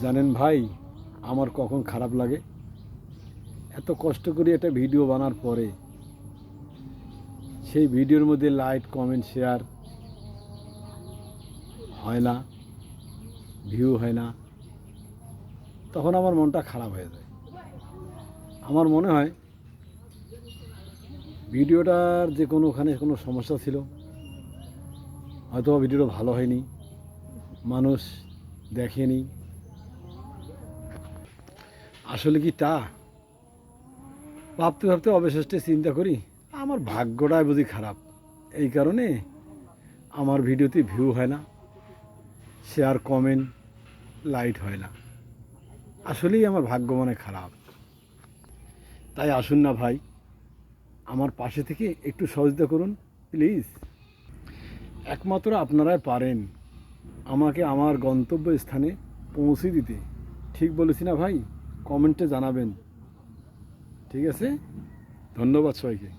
জানেন ভাই, আমার কখন খারাপ লাগে, এত কষ্ট করে একটা ভিডিও বানার পরে সেই ভিডিওর মধ্যে লাইক কমেন্ট শেয়ার হয় না, ভিউ হয় না, তখন আমার মনটা খারাপ হয়ে যায়। আমার মনে হয় ভিডিওটার যে ওখানে কোনো সমস্যা ছিল, হয়তো ভিডিওটা ভালো হয়নি, মানুষ দেখেনি। আসলে কি তা ভাবতে ভাবতে অবশেষে চিন্তা করি আমার ভাগ্যটাই বুঝি খারাপ, এই কারণে আমার ভিডিওতে ভিউ হয় না, শেয়ার কমেন্ট লাইট হয় না। আসলেই আমার ভাগ্য মনে খারাপ। তাই আসুন না ভাই, আমার পাশে থেকে একটু সহযোগিতা করুন প্লিজ। একমাত্র আপনারাই পারেন আমাকে আমার গন্তব্য স্থানে পৌঁছে দিতে। ঠিক বলেছি না ভাই? কমেন্টে জানাবেন। ঠিক আছে, ধন্যবাদ সবাইকে।